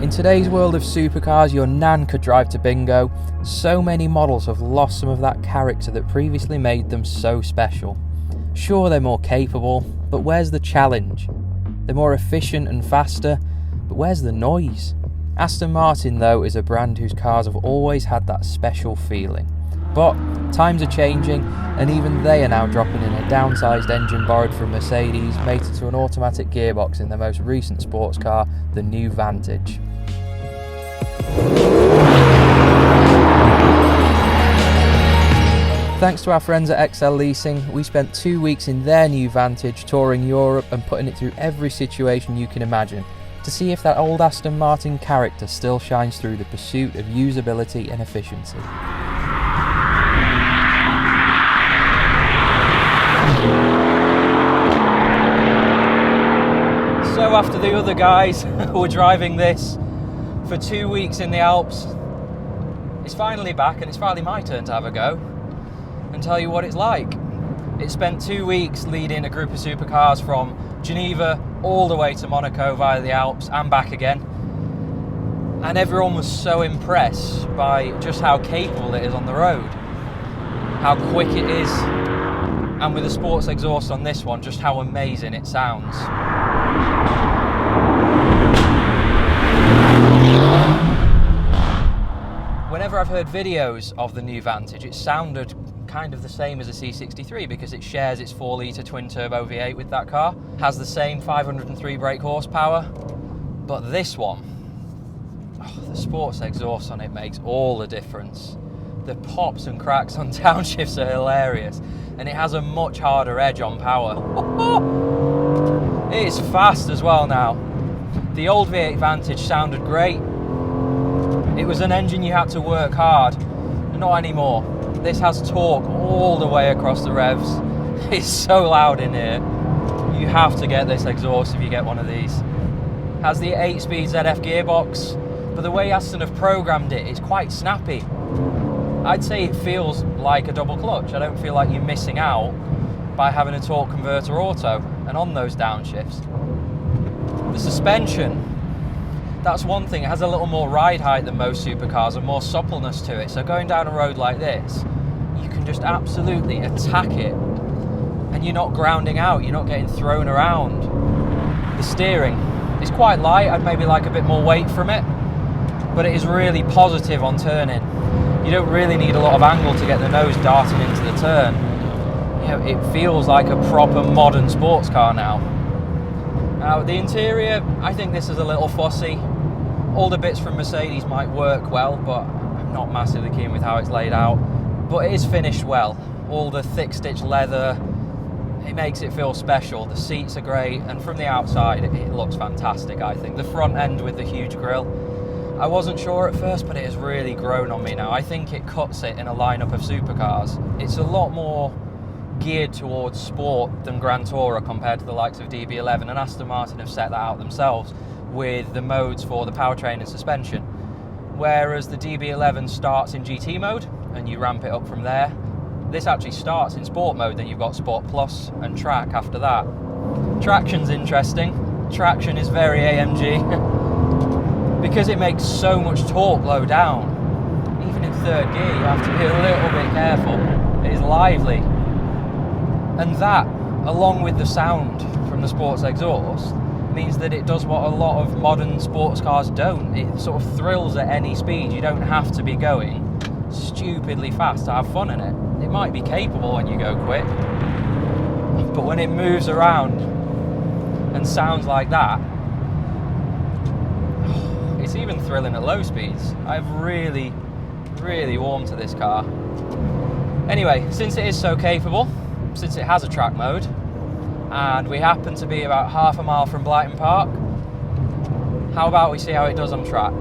In today's world of supercars, your nan could drive to bingo. So many models have lost some of that character that previously made them so special. Sure, they're more capable, but where's the challenge? They're more efficient and faster, but where's the noise? Aston Martin, though, is a brand whose cars have always had that special feeling. But times are changing, and even they are now dropping in a downsized engine borrowed from Mercedes, mated to an automatic gearbox in their most recent sports car, the new Vantage. Thanks to our friends at XL Leasing, we spent 2 weeks in their new Vantage touring Europe and putting it through every situation you can imagine to see if that old Aston Martin character still shines through the pursuit of usability and efficiency. So after the other guys were driving this for 2 weeks in the Alps, it's finally back and it's finally my turn to have a go and tell you what it's like. It spent 2 weeks leading a group of supercars from Geneva all the way to Monaco via the Alps and back again. And everyone was so impressed by just how capable it is on the road, how quick it is, and with the sports exhaust on this one, just how amazing it sounds. Whenever I've heard videos of the new Vantage, it sounded kind of the same as a C63 because it shares its 4-litre twin-turbo V8 with that car, has the same 503 brake horsepower, but this one, the sports exhaust on it makes all the difference. The pops and cracks on downshifts are hilarious, and it has a much harder edge on power. It is fast as well now. The old V8 Vantage sounded great. It was an engine you had to work hard, not anymore. This has torque all the way across the revs. It's so loud in here. You have to get this exhaust if you get one of these. Has the 8-speed ZF gearbox, but the way Aston have programmed it, it's quite snappy. I'd say it feels like a double clutch. I don't feel like you're missing out by having a torque converter auto and on those downshifts. The suspension, that's one thing. It has a little more ride height than most supercars and more suppleness to it. So going down a road like this, you can just absolutely attack it and you're not grounding out, you're not getting thrown around. The steering is quite light. I'd maybe like a bit more weight from it, but it is really positive on turning. You don't really need a lot of angle to get the nose darting into the turn. You know, it feels like a proper modern sports car now. Now, the interior, I think this is a little fussy. All the bits from Mercedes might work well, but I'm not massively keen with how it's laid out. But it is finished well. All the thick stitch leather, it makes it feel special. The seats are great, and from the outside, it looks fantastic, I think. The front end with the huge grille, I wasn't sure at first, but it has really grown on me now. I think it cuts it in a lineup of supercars. It's a lot more geared towards sport than Grand Tourer compared to the likes of DB11, and Aston Martin have set that out themselves with the modes for the powertrain and suspension. Whereas the DB11 starts in GT mode and you ramp it up from there, this actually starts in sport mode, then you've got Sport Plus and track after that. Traction's interesting. Traction is very AMG because it makes so much torque low down. Even in third gear you have to be a little bit careful. It is lively. And that, along with the sound from the sports exhaust, means that it does what a lot of modern sports cars don't. It sort of thrills at any speed. You don't have to be going stupidly fast to have fun in it. It might be capable when you go quick, but when it moves around and sounds like that, it's even thrilling at low speeds. I've really, really warmed to this car. Anyway, since it is so capable, since it has a track mode, and we happen to be about half a mile from Blyton Park, how about we see how it does on track?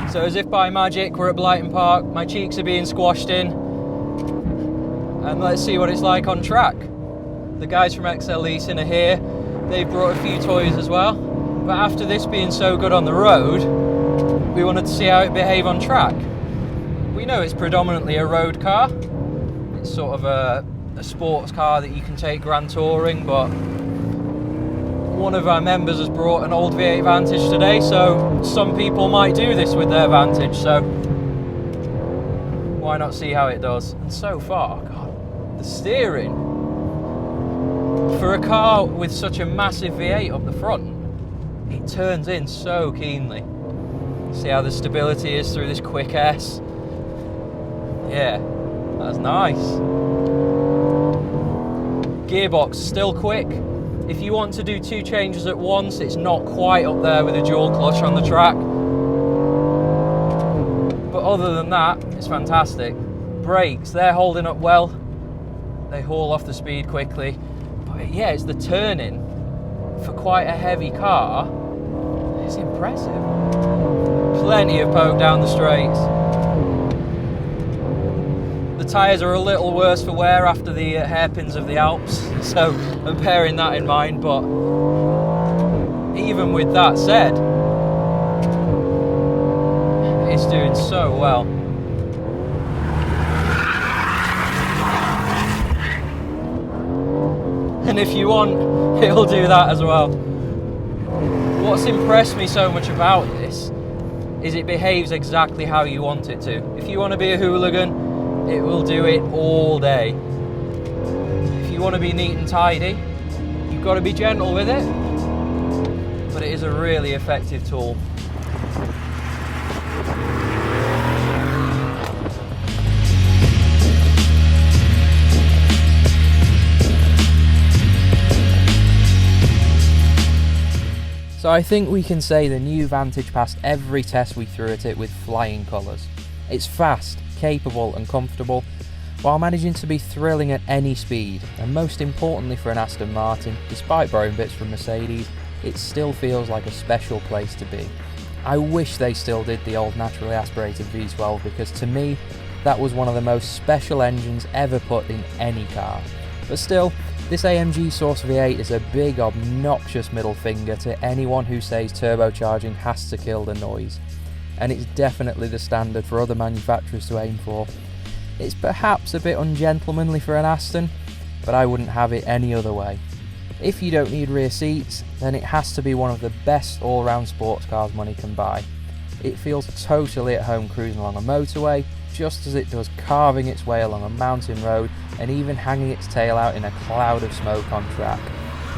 So as if by magic, we're at Blyton Park, my cheeks are being squashed in, and let's see what it's like on track. The guys from XL Leasing are here. They've brought a few toys as well, but after this being so good on the road, we wanted to see how it behaved on track. We know it's predominantly a road car. It's sort of a sports car that you can take grand touring, but one of our members has brought an old V8 Vantage today, so some people might do this with their Vantage, so why not see how it does? And so far, God, the steering, for a car with such a massive V8 up the front, it turns in so keenly. See how the stability is through this quick S? Yeah, that's nice. Gearbox, still quick. If you want to do 2 changes at once, it's not quite up there with a dual clutch on the track. But other than that, it's fantastic. Brakes, they're holding up well. They haul off the speed quickly. But yeah, it's the turning for quite a heavy car. It's impressive. Plenty of poke down the straights. The tyres are a little worse for wear after the hairpins of the Alps, so I'm bearing that in mind, but even with that said, it's doing so well. And if you want, it'll do that as well. What's impressed me so much about this is it behaves exactly how you want it to. If you want to be a hooligan, it will do it all day. If you want to be neat and tidy, you've got to be gentle with it, but it is a really effective tool. So I think we can say the new Vantage passed every test we threw at it with flying colours. It's fast, capable and comfortable, while managing to be thrilling at any speed, and most importantly for an Aston Martin, despite borrowing bits from Mercedes, it still feels like a special place to be. I wish they still did the old naturally aspirated V12, because to me, that was one of the most special engines ever put in any car. But still, this AMG Source V8 is a big obnoxious middle finger to anyone who says turbocharging has to kill the noise. And it's definitely the standard for other manufacturers to aim for. It's perhaps a bit ungentlemanly for an Aston, but I wouldn't have it any other way. If you don't need rear seats, then it has to be one of the best all-round sports cars money can buy. It feels totally at home cruising along a motorway, just as it does carving its way along a mountain road and even hanging its tail out in a cloud of smoke on track.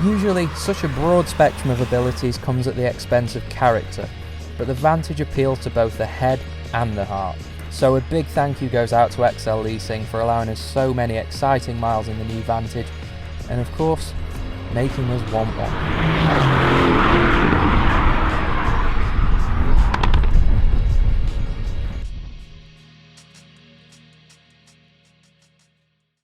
Usually, such a broad spectrum of abilities comes at the expense of character, but the Vantage appeals to both the head and the heart. So a big thank you goes out to XL Leasing for allowing us so many exciting miles in the new Vantage, and of course, making us want one.